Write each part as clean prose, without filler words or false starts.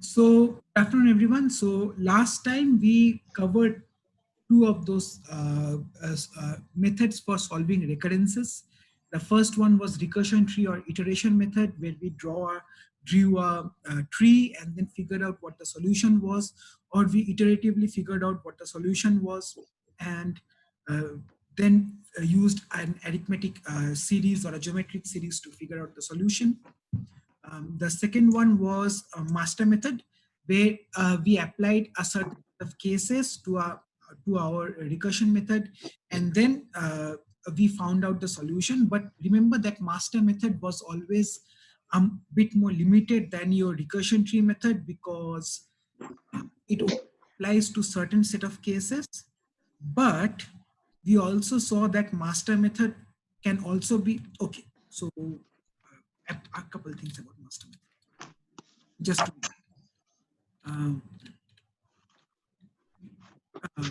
So, good afternoon, everyone. So, last time we covered two of those methods for solving recurrences. The first one was recursion tree or iteration method, where we drew a tree and then figured out what the solution was, or we iteratively figured out what the solution was, and uh, then used an arithmetic series or a geometric series to figure out the solution. The second one was a master method, where we applied a certain set of cases to our recursion method, and then we found out the solution. But remember that master method was always a bit more limited than your recursion tree method, because it only applies to certain set of cases. But we also saw that master method can also be okay. So a couple things about master method. Just um, uh,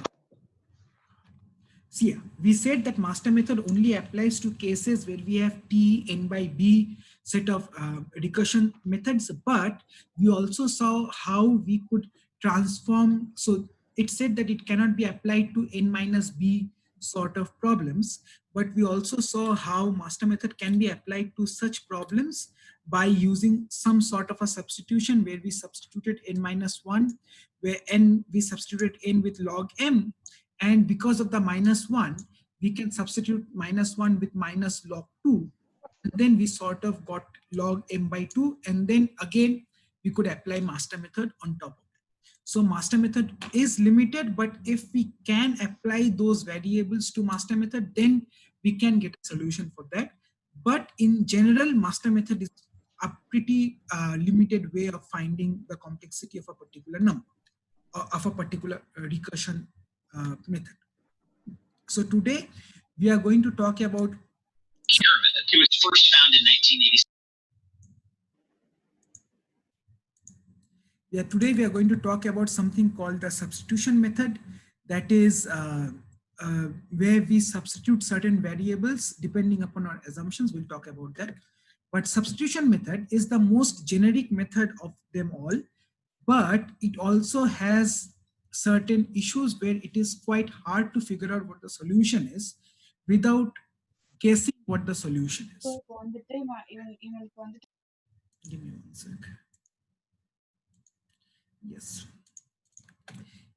see, yeah, we said that master method only applies to cases where we have t n by b set of recursion methods, but we also saw how we could transform. So it said that it cannot be applied to n minus b sort of problems, but we also saw how master method can be applied to such problems by using some sort of a substitution, where we substituted n minus 1, where n we substituted n with log m, and because of the minus 1, we can substitute minus 1 with minus log 2. And then we sort of got log m by 2. And then again, we could apply master method on top of it. So master method is limited, but if we can apply those variables to master method, then we can get a solution for that. But in general, master method is a pretty limited way of finding the complexity of a particular number, of a particular recursion method. So today we are going to talk about. It was first found in 1986. Yeah, today we are going to talk about something called the substitution method. That is where we substitute certain variables depending upon our assumptions. We'll talk about that. But substitution method is the most generic method of them all, but it also has certain issues where it is quite hard to figure out what the solution is without guessing what the solution is. Give me one sec. Yes.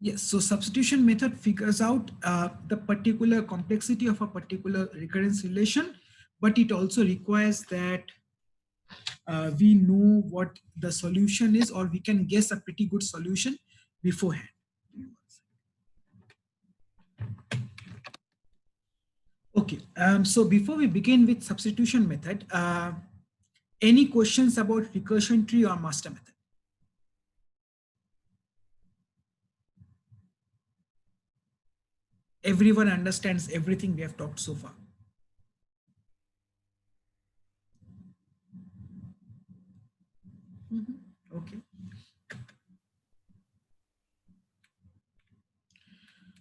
Yes, so substitution method figures out the particular complexity of a particular recurrence relation, but it also requires that we know what the solution is, or we can guess a pretty good solution beforehand. Okay, so before we begin with substitution method, any questions about recursion tree or master method? Everyone understands everything we have talked so far. Okay.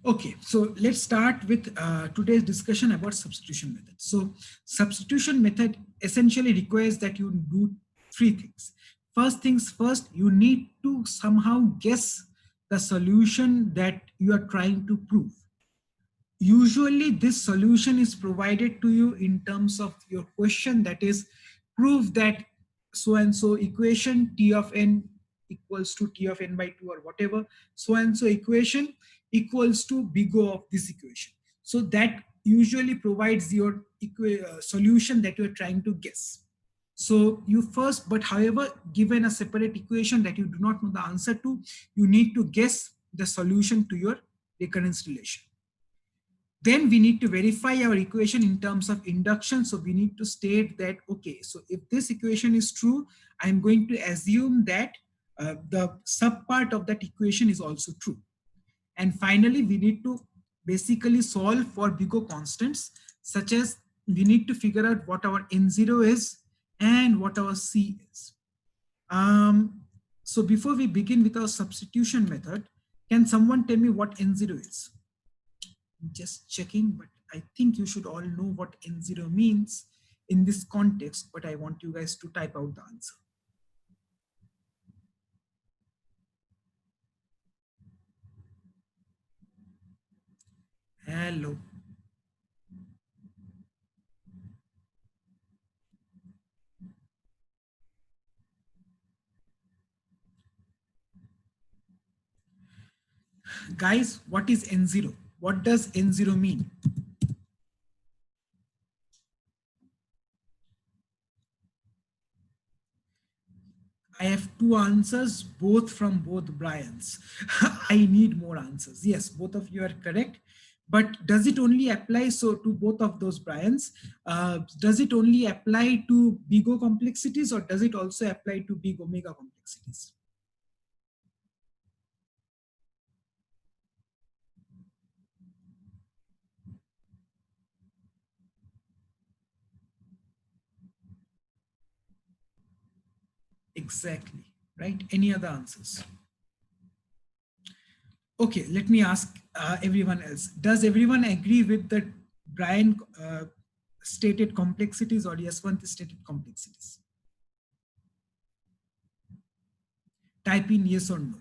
Okay, so let's start with today's discussion about substitution method. So substitution method essentially requires that you do three things. First things first, you need to somehow guess the solution that you are trying to prove. Usually this solution is provided to you in terms of your question, that is, prove that so and so equation t of n equals to t of n by 2, or whatever so and so equation equals to big O of this equation. So that usually provides your solution that you're trying to guess. So you first, but however, given a separate equation that you do not know the answer to, you need to guess the solution to your recurrence relation. Then we need to verify our equation in terms of induction. So we need to state that, okay, so if this equation is true, I'm going to assume that the subpart of that equation is also true. And finally, we need to basically solve for big O constants, such as we need to figure out what our N0 is and what our C is. So before we begin with our substitution method, can someone tell me what N0 is? Just checking, but I think you should all know what N0 means in this context, but I want you guys to type out the answer. Hello. Guys, what is N0? What does N0 mean? I have two answers, both from both Brians. I need more answers. Yes, both of you are correct. But does it only apply so to both of those Brians? Does it only apply to big O complexities, or does it also apply to big omega complexities? Exactly, right? Any other answers? Okay, let me ask everyone else. Does everyone agree with the Brian stated complexities or Yaswant stated complexities? Type in yes or no.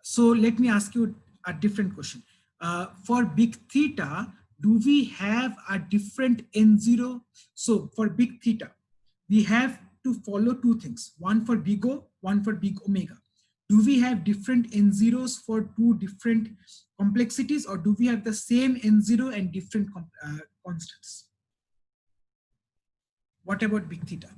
So let me ask you a different question. For big theta, do we have a different N0? So for big theta, we have to follow two things, one for big O, one for big omega. Do we have different N0s for two different complexities, or do we have the same N0 and different constants? What about big theta?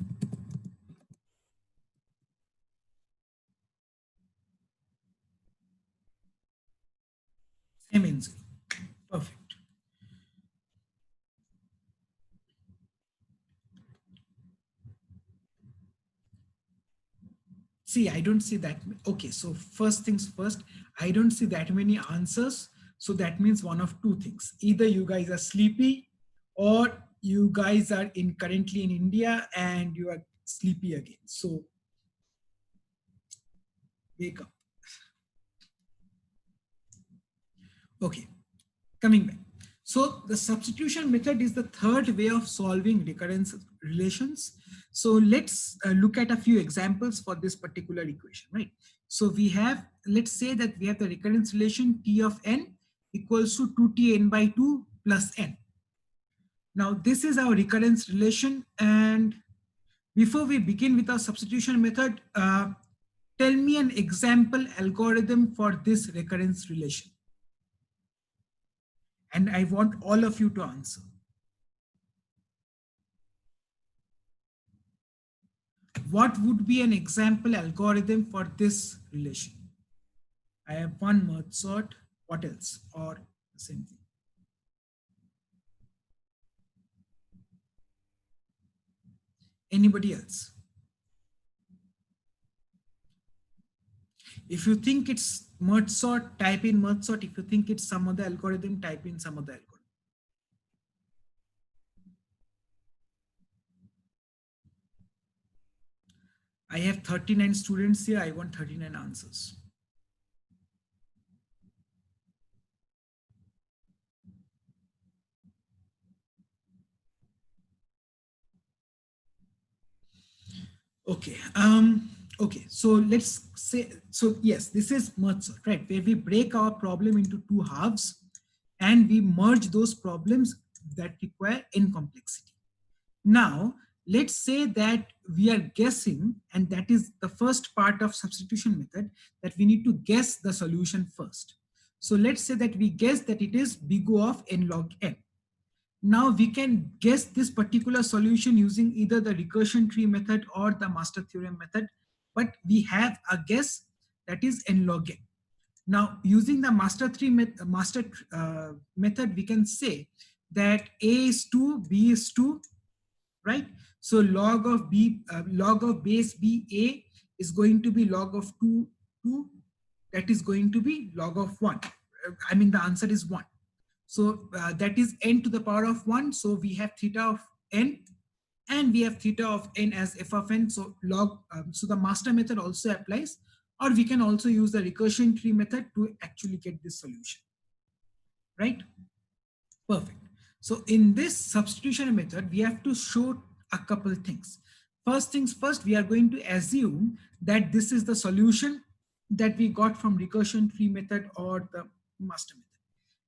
Same N0. Perfect. See, I don't see that. Okay, so first things first, I don't see that many answers. So that means one of two things. Either you guys are sleepy, or you guys are currently in India and you are sleepy again. So wake up. Okay, coming back. So the substitution method is the third way of solving recurrence relations. So let's look at a few examples for this particular equation, right? So we have, let's say that we have the recurrence relation T of n equals to 2T n by 2 plus n. Now this is our recurrence relation, and before we begin with our substitution method, tell me an example algorithm for this recurrence relation. And I want all of you to answer. What would be an example algorithm for this relation? I have one merge sort. What else? Or the same thing? Anybody else? If you think it's merge sort, type in merge sort. If you think it's some other algorithm, type in some other algorithm. I have 39 students here. I want 39 answers. Okay. Okay. So let's say, so yes, this is merge sort, right? Where we break our problem into two halves and we merge those problems that require n complexity. Now, let's say that we are guessing, and that is the first part of substitution method, that we need to guess the solution first. So let's say that we guess that it is big O of n log n. Now we can guess this particular solution using either the recursion tree method or the master theorem method, but we have a guess that is n log n. Now using the method, we can say that A is 2, B is 2, right? So log of base B A is going to be log of 2, 2, that is going to be log of 1. I mean, the answer is 1. So that is n to the power of 1. So we have theta of n, and we have theta of n as f of n. So so the master method also applies, or we can also use the recursion tree method to actually get this solution, right? Perfect. So in this substitution method, we have to show a couple things. First things first, we are going to assume that this is the solution that we got from recursion tree method or the master method.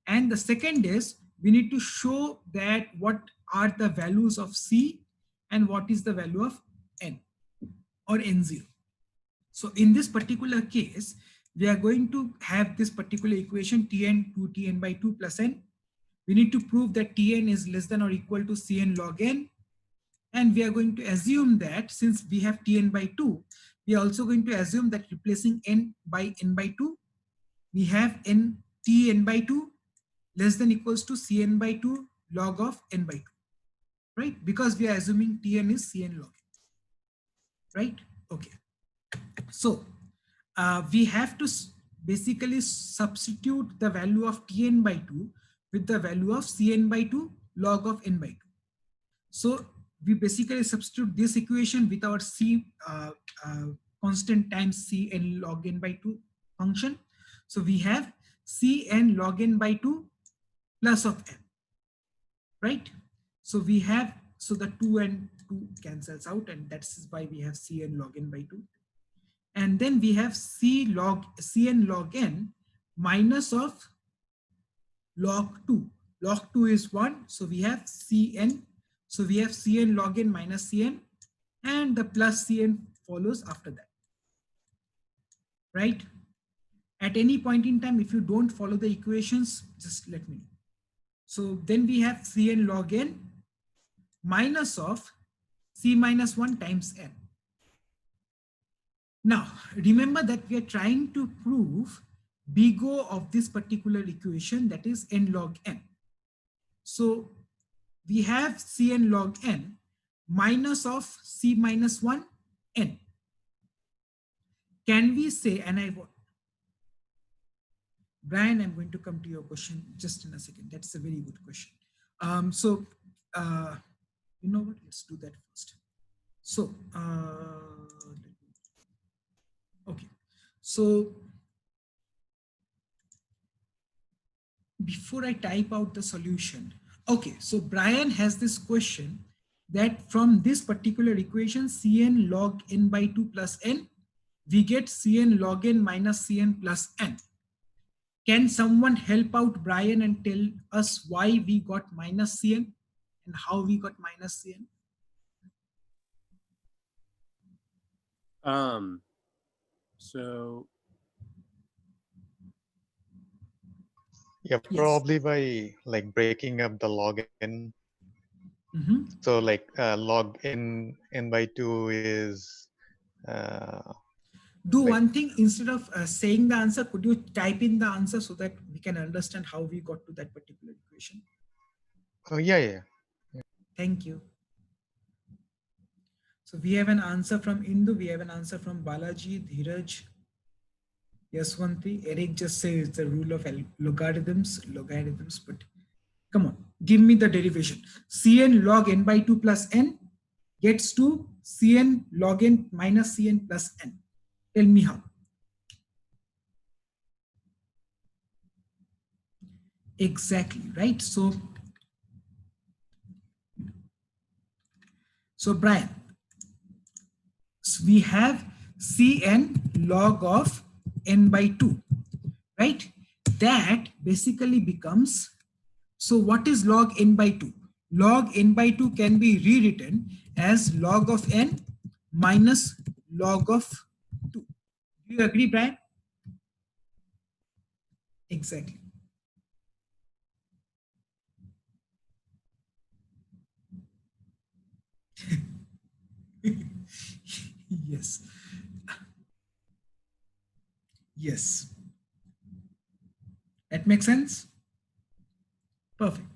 And the second is we need to show that what are the values of C and what is the value of N or N0. So in this particular case, we are going to have this particular equation Tn 2Tn by 2 plus n. We need to prove that Tn is less than or equal to Cn log n. And we are going to assume that since we have Tn by 2, we are also going to assume that replacing n by n by 2, we have Tn by 2 less than equals to Cn by 2 log of n by 2, right? Because we are assuming Tn is Cn log n, right? Okay. So we have to basically substitute the value of Tn by 2 with the value of Cn by 2 log of n by 2. So we basically substitute this equation with our C constant times Cn log n by 2 function. So we have Cn log n by 2 plus of n, right? So we have, so the 2 and 2 cancels out, and that's why we have Cn log n by 2. And then we have Cn log n minus of log 2. Log 2 is 1, so we have Cn. So we have Cn log n minus Cn, and the plus Cn follows after that, right? At any point in time, if you don't follow the equations, just let me know. So then we have Cn log n minus of C minus 1 times n. Now, remember that we are trying to prove big O of this particular equation, that is n log n. So we have Cn log n minus of C minus 1 n. Can we say, and Brian, I'm going to come to your question just in a second. That's a very good question. You know what, let's do that first. So, okay. So before I type out the solution, okay, so Brian has this question that from this particular equation, Cn log n by 2 plus n, we get Cn log n minus Cn plus n. Can someone help out Brian and tell us why we got minus Cn and how we got minus Cn? So yeah, probably by like breaking up the log n. So like log n by 2 is do like, one thing, instead of saying the answer, could you type in the answer so that we can understand how we got to that particular equation? oh yeah. Thank you. So we have an answer from Indu, we have an answer from Balaji, Dheeraj, Yaswanti. Eric just says it's the rule of logarithms, but come on, give me the derivation. Cn log n by 2 plus n gets to Cn log n minus Cn plus n. Tell me how. Exactly, right? So Brian, so we have Cn log of n by 2, right? That basically becomes, so what is log n by 2? Log n by 2 can be rewritten as log of n minus log of 2. Do you agree, Brian? Exactly. Yes. Yes. That makes sense? Perfect.